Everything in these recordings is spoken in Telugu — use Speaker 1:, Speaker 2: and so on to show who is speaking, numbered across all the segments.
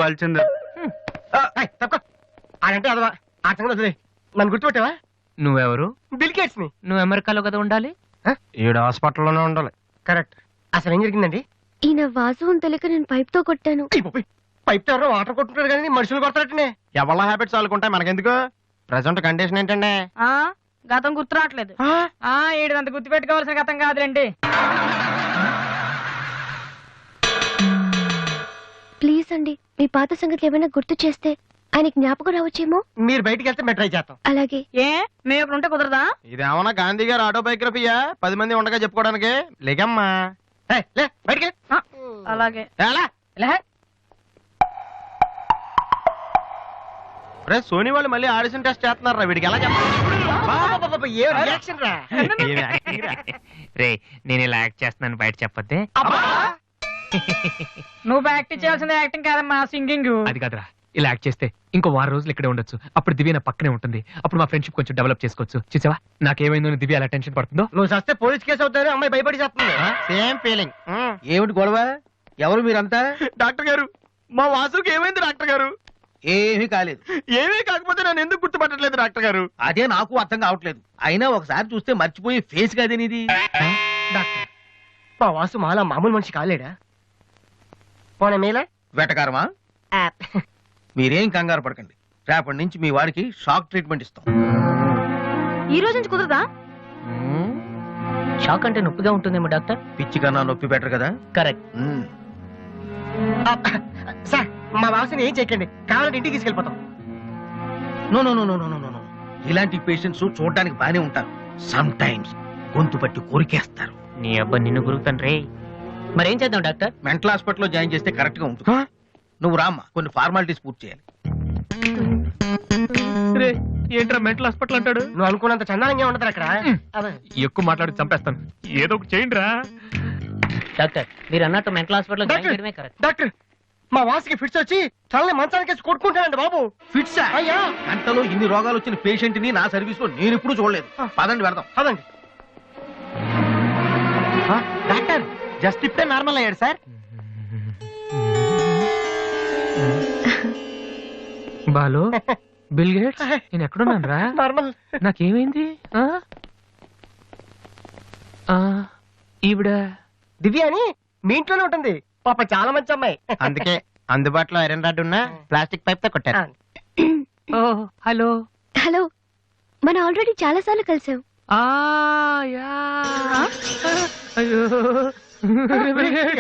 Speaker 1: బాల్చందర్.
Speaker 2: అదంటే అదవా ఆ సంగతి నన్ను గుర్తుపెట్టావా?
Speaker 1: నువ్వెవరు?
Speaker 2: బిల్ గేట్స్ ని.
Speaker 1: నువ్వు అమెరికాలో కదా ఉండాలి. ఈడ హాస్పిటల్లోనే ఉండాలి.
Speaker 2: కరెక్ట్. అసలు ఏం జరిగిందండి?
Speaker 3: ఈయన వాసు అని తెలియక నేను పైప్ తో కొట్టాను.
Speaker 2: పైప్ తో ఎవరో వాటర్ కొట్టుకుంటారు కానీ మనుషులు కొడతారటనే.
Speaker 1: ఎవళ్ళ హ్యాబిట్స్ వాళ్ళకుంటాయి, మనకెందుకు? ప్రెసెంట్ కండిషన్ ఏంటండి?
Speaker 4: గతం గుర్తు రావట్లేదు. ఏడంత గుర్తు పెట్టుకోవాల్సిన గతం కాదులేండి.
Speaker 3: ప్లీజ్ అండి, మీ పాత సంగతి ఏమైనా గుర్తు చేస్తే ఆయన జ్ఞాపకం రావచ్చేమో.
Speaker 2: మీరు బయటికి వెళ్తే మేము ట్రై చేస్తాం.
Speaker 3: అలాగే.
Speaker 4: ఏ మేము ఇక్కడ ఉంటే కుదరదా?
Speaker 1: ఇదేమన్నా గాంధీ గారు ఆటోబయోగ్రఫీయా 10 మంది ఉండగా చెప్పుకోవడానికి? లేకమ్మా
Speaker 2: లే బయటికి.
Speaker 4: అలాగే.
Speaker 1: రే సోనీ వాళ్ళు మళ్ళీ ఆడిషన్ టెస్ట్ చేస్తున్నారా? వీడికి ఎలా రే నేను ఇలా యాక్ట్ చేస్తున్నాను బయట చెప్పొద్దే.
Speaker 4: నువ్వు యాక్టింగ్ చేయాల్సిన యాక్టింగ్ కాదమ్మా, సింగింగ్.
Speaker 5: అది కాదురా, ఇలా యాక్ట్ చేస్తే ఇంకో 1 రోజులు ఇక్కడే ఉండొచ్చు. అప్పుడు దివ్య నా పక్కనే ఉంటుంది. అప్పుడు మా ఫ్రెండ్షిప్ కొంచెం డెవలప్ చేసుకోవచ్చు. చూసావా నాకేమైందో దివ్య అలా టెన్షన్ పడుతుందో.
Speaker 2: నువ్వు చస్తే పోలీస్ కేసు అవుతారు. అమ్మాయి భయపడి చేస్తుంది.
Speaker 1: Same feeling.
Speaker 6: ఏమిటి గొడవ? ఎవరు మీరంతా?
Speaker 1: డాక్టర్ గారు, మా వాసుకి ఏమైంది డాక్టర్ గారు?
Speaker 6: ఏమీ కాలేదు.
Speaker 1: ఏమీ కాకపోతే నన్ను ఎందుకు గుర్తుపట్టలేదు డాక్టర్ గారు?
Speaker 6: అదే నాకు అర్థం కావట్లేదు. అయినా ఒకసారి చూస్తే మర్చిపోయి ఫేస్ కాదేనిది.
Speaker 2: డాక్టర్, మా వాసు మాలా మామూలు మనిషి కాలేడా? పోనీ మీలా
Speaker 6: వెటకారమా? మీరేం కంగారు పడకండి. రేపటి నుంచి మీ వాడికి షాక్ ట్రీట్మెంట్ ఇస్తాం.
Speaker 4: ఈ రోజు నుంచి కుదరదా?
Speaker 7: షాక్ అంటే నొప్పిగా ఉంటుందేమో డాక్టర్.
Speaker 6: పిచ్చి కన్నా నొప్పి బెటర్ కదా.
Speaker 7: కరెక్ట్.
Speaker 2: సార్, మా వాసుని ఏం చేయకండి, కావాలంటే ఇంటికి తీసుకెళ్ళిపోతాం.
Speaker 6: No no no no no no no. ఇలాంటి పేషెంట్స్ చూడడానికి బానే ఉంటారు. సమ్ టైమ్స్ గొంతు పట్టి కొరికేస్తారు.
Speaker 7: నీ అబ్బా నిన్ను గురుకుతాను రే. మరేం చేద్దాం డాక్టర్?
Speaker 6: మెంటల్ హాస్పిటల్లో జాయిన్ చేస్తే కరెక్ట్ గా ఉంటుంది. నువ్వు రామ్మా, కొన్ని ఫార్మాలిటీస్ పూర్తి చేయాలి.
Speaker 5: ఏంట్రా మెంటల్ హాస్పిటల్ అంటాడు?
Speaker 2: నువ్వు అనుకున్నంత చందానంగా ఉండదు అక్కడ.
Speaker 5: ఎక్కువ మాట్లాడి చంపేస్తాను. ఏదో ఒకటి చేయండి రా.
Speaker 7: డాక్టర్ మీరు అన్నట్టు మెంటల్ హాస్పిటల్ జాయిన్ చేయడమే కరెక్ట్.
Speaker 2: డాక్టర్, మా వాసుకి ఫిట్స్ వచ్చి తలని మంచానికి కొట్టుకుంటానండి బాబు.
Speaker 6: ఫిట్సా?
Speaker 2: అయ్యా,
Speaker 6: గంటలో ఇన్ని రోగాలు వచ్చిన పేషెంట్ ని నా సర్వీస్ లో నేను ఎప్పుడు చూడలేదు. పదండి వెళ్దాం.
Speaker 2: పదండి.
Speaker 1: డాక్టర్ జస్ట్ ఇప్పుడే నార్మల్ అయ్యాడు సార్.
Speaker 5: బాలు, బిల్ గేట్స్, నేను ఎక్కడున్నాను రా?
Speaker 2: నార్మల్.
Speaker 5: నాకేమైంది? ఈవిడ
Speaker 2: దివ్య అని మీ ఇంట్లోనే ఉంటుంది. పాప చాలా మంచి అమ్మాయి.
Speaker 1: అందుకే అందుబాటులో ఐరన్ రాడ్ ఉన్న ప్లాస్టిక్ పైప్ తో కొట్టారు.
Speaker 5: హలో
Speaker 3: హలో, మనం ఆల్రెడీ చాలా సార్లు కలిసాం.
Speaker 5: అయ్యో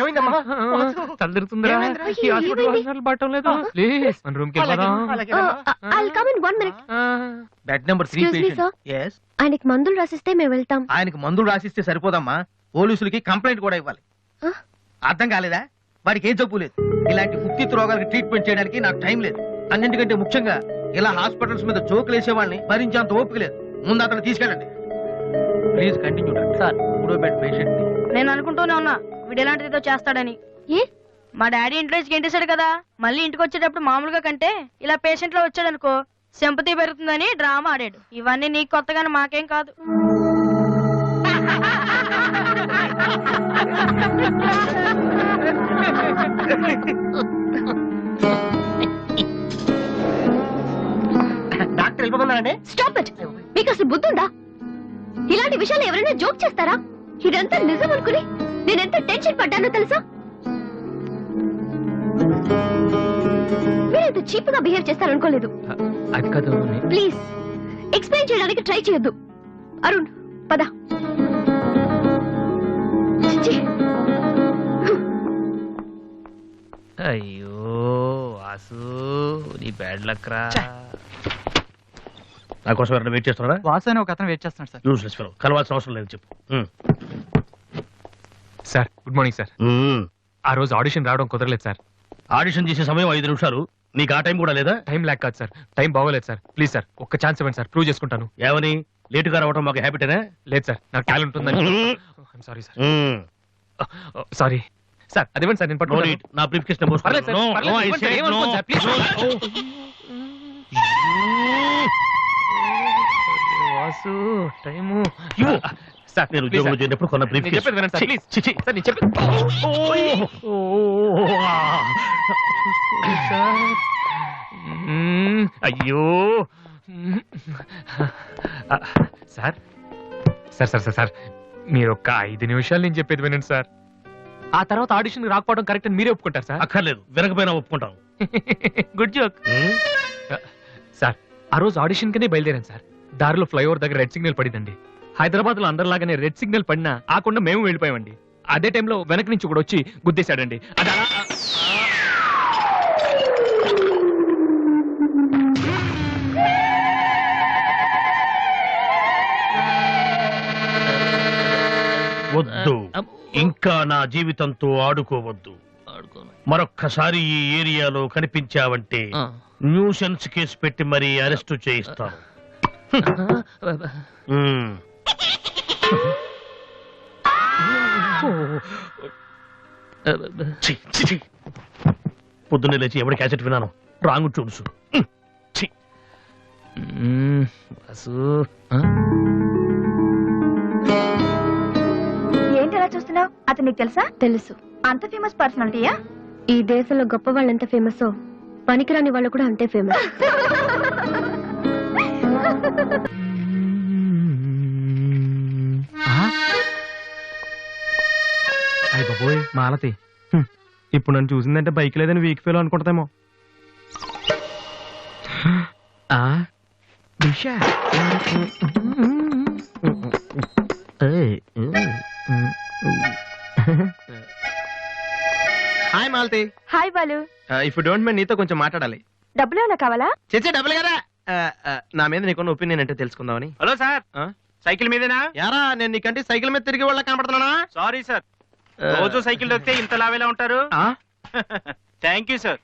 Speaker 2: ఏమైందమ్మా?
Speaker 5: తలదిరుతుందిరా. ఈ హాస్పిటల్ పట్టం లేదు. ప్లీజ్ మన రూమ్ కి
Speaker 3: I'll come in 1 minute.
Speaker 6: Bed number 3
Speaker 3: Excuse me,
Speaker 6: patient.
Speaker 3: sir.
Speaker 6: yes.
Speaker 3: ఆయనకి మందులు రాసిస్తే మేము వెళ్తాం.
Speaker 6: ఆయనకి మందులు రాసిస్తే సరిపోదమ్మా, పోలీసులకి కంప్లైంట్ కూడా ఇవ్వాలి. అర్థం కాలేదా? వాడికి ఏ జబ్బు లేదు. ఇలాంటి ఉత్తిత్ రోగాలకి ట్రీట్మెంట్ చేయడానికి నాకు టైం లేదు. అన్నింటికంటే ముఖ్యంగా ఇలా హాస్పిటల్స్ మీద జోకులు వేసే వాళ్ళని భరించేంత ఓపిక లేదు. ముందు అతను తీసుకెళ్ళండి. Please continue doctor.
Speaker 7: సార్,
Speaker 6: 3వ బెడ్ పేషెంట్.
Speaker 4: నేను అనుకుంటూనే ఉన్నా వీడు ఎలాంటిదో చేస్తాడని.
Speaker 3: ఏ?
Speaker 4: మా డాడీ ఇంట్లో గెంటేశాడు కదా, మళ్ళీ ఇంటికి వచ్చేటప్పుడు మామూలుగా కంటే ఇలా పేషెంట్ లో వచ్చాడు అనుకో సింపతి పెరుగుతుందని డ్రామా ఆడాడు. ఇవన్నీ నీకు కొత్తగానే మాకేం కాదు.
Speaker 2: డాక్టర్ వెళ్ళిపోతున్నారండి.
Speaker 3: Stop it. మీకు అసలు బుద్ధుందా? ఇలాంటి విషయాలు ఎవరైనా జోక్ చేస్తారా? ఇదంతా నిజం అనుకుని నేనెంత టెన్షన్ పడ్డానో తెలుసా? మీరెంత చీప్ గా బిహేవ్ చేస్తారనుకోలేదు.
Speaker 5: అది కాదు.
Speaker 3: ప్లీజ్ ఎక్స్ప్లెయిన్ చేయడానికి ట్రై చేయొద్దు. అరుణ్ పద.
Speaker 7: అయ్యో వాసు, నీ బ్యాడ్ లక్ రా.
Speaker 6: నా కోసం ఎవరైనా వెయిట్ చేస్తున్నారా?
Speaker 8: వాసు అని ఒక అతను వెయిట్ చేస్తున్నాడు సార్.
Speaker 6: యూస్లెస్ ఫెలో, కలవాల్సిన అవసరం లేదు. చెప్పు.
Speaker 5: Sir good morning sir. ఆ రోజు ఆడిషన్ రావడం కుదరలేదు సార్.
Speaker 6: ఆడిషన్ చేసే సమయం 5 నిమిషాలు. నీకు ఆ టైం కూడా లేదా?
Speaker 5: టైం ల్యాక్ కాదు సార్, టైం బాగోలేదు సార్. ప్లీజ్ సార్ ఒక్క ఛాన్స్ ఇవ్వండి సార్, ప్రూవ్ చేసుకుంటాను.
Speaker 6: ఏమని? లేటుగా రావడం మాకు హ్యాబిటేనా?
Speaker 5: లేదు సార్, నాకు టాలెంట్ ఉందని. Sorry sir. సారీ సార్, అదేమండి సార్ నేను పట్టుకోండి.
Speaker 6: నా బ్రీఫ్ కేస్ నెంబర్.
Speaker 5: పర్లేదు సార్, పర్లేదు, ఇవ్వండి సార్, ఏమనుకోండి sir, please. Vasu time sir
Speaker 7: నేను
Speaker 5: please,
Speaker 7: ఉద్యోగంలో
Speaker 5: సార్.
Speaker 7: చేరినప్పుడు కొన్న brief
Speaker 5: నేను
Speaker 7: case.
Speaker 5: చెప్పేది వినండి సార్,
Speaker 7: ఛీ,
Speaker 5: please.
Speaker 7: ఛీ, ఛీ.
Speaker 5: సార్, నేను చెప్పేది సార్. అయ్యో sir sir sir sir sir మీరు ఒక్క 5 నిమిషాలు నేను చెప్పేది వినండి సార్. ఆ తర్వాత ఆడిషన్ రాకపోవడం కరెక్ట్ అని మీరే ఒప్పుకుంటారు సార్.
Speaker 7: అక్కర్లేదు, వినకపోయినా ఒప్పుకుంటాం.
Speaker 5: Good joke sir. ఆ రోజు ఆడిషన్ కనే బయలుదేరాను సార్. దారిలో ఫ్లైఓవర్ దగ్గర రెడ్ సిగ్నల్ పడిందండి. హైదరాబాద్ లో అందరిలాగానే రెడ్ సిగ్నల్ పడినా ఆకుండా మేము వెళ్ళిపోయామండి. అదే టైంలో వెనక నుంచి కూడా వచ్చి గుద్దేశాడండి. అది అలా
Speaker 7: వద్దు, ఇంకా నా జీవితంతో ఆడుకోవద్దు. మరొక్కసారి ఈ ఏరియాలో కనిపించావంటే న్యూసెన్స్ కేసు పెట్టి మరీ అరెస్టు చేయిస్తాను. మ్మ్. ఛీ, ఛీ, ఛీ. పొద్దున్నే లేచి ఎవరి క్యాసెట్ విన్నాను, రాంగ్ చూడుసు.
Speaker 3: ఏంటి అలా చూస్తున్నావు? అతను నీకు తెలుసా? తెలుసు. అంత ఫేమస్ పర్సనాలిటీయా? ఈ దేశంలో గొప్ప వాళ్ళు ఎంత ఫేమస్, పనికిరాని వాళ్ళు కూడా అంతే ఫేమస్.
Speaker 1: అయ్య బాబోయ్ మాలతి, ఇప్పుడు నన్ను చూసిందంటే బైక్ లేదని వీక్ ఫీల్ అనుకుంటామేమో. Hi Malathi.
Speaker 3: Hi Balu.
Speaker 1: If you don't mind నీతో కొంచెం మాట్లాడాలి.
Speaker 3: డబ్బులు ఏమైనా కావాలా?
Speaker 1: చేసే డబ్బులు కదా. నా మీద నీకున్న ఒపీనియన్ అంటే తెలుసుకుందామని.
Speaker 5: హలో సార్, సైకిల్ మీదేనా?
Speaker 1: యారా నేను నీకంటే సైకిల్ మీద తిరిగి వాళ్ళ కనపడుతున్నానా?
Speaker 5: సారీ సార్, రోజు సైకిల్ దొరికితే ఇంత లావేలా ఉంటారు. Thank you sir.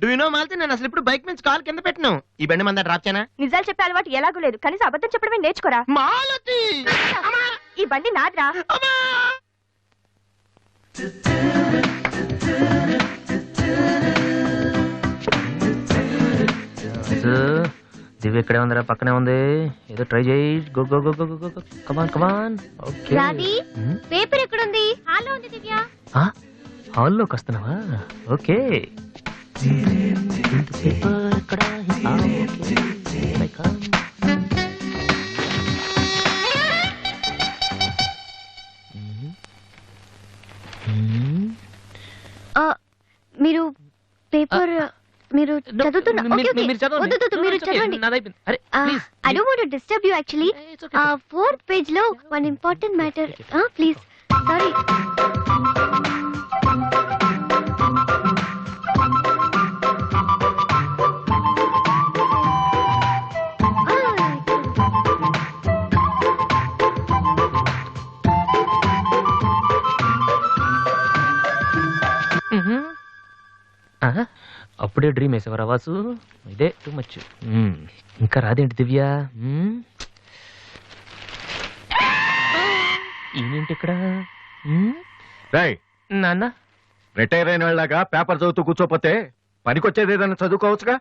Speaker 1: Do you know Malathi, నేను అసలు ఇప్పుడు బైక్ నుంచి కాల్ కింద పెట్టను. ఈ బండి మంద డ్రాప్ చేయనా?
Speaker 3: నిజాలు చెప్పే అలవాటు ఎలాగూ లేదు, కనీసం అబద్ధం చెప్పడమే నేర్చుకోరా.
Speaker 1: మాలతి
Speaker 3: ఈ బండి నాదిరా.
Speaker 7: దివ్య ఇక్కడే ఉందిరా, పక్కనే ఉంది. ఏదో ట్రై చేయి. Go go go go go. Come on come on. Okay.
Speaker 3: Radhi, paper ఎక్కడుంది? హాల్లో ఉంది దివ్య.
Speaker 7: హాల్లోకి వస్తున్నావా? ఓకే. పేపర్ ఎక్కడ?
Speaker 3: మీరు పేపర్ మీరు చదువుతున్నా? Okay, okay.
Speaker 5: మీరు చదవండి.
Speaker 3: వద్దు, వద్దు, మీరు చదవండి.
Speaker 5: నాదైపోయింది. అరే
Speaker 3: I don't want to disturb you actually. Fourth page లో one important matter. Please. Sorry.
Speaker 7: అప్పుడే డ్రీమ్ వేసేవారా వాసు? ఇదే టూ మచ్. ఇంకా రాదేంటి దివ్య? ఈయనేంటి ఇక్కడ?
Speaker 8: నాన్న రిటైర్ అయిన వాళ్ళగా పేపర్ చదువుతూ కూర్చోపోతే పనికొచ్చేది ఏదైనా చదువుకోవచ్చుగా.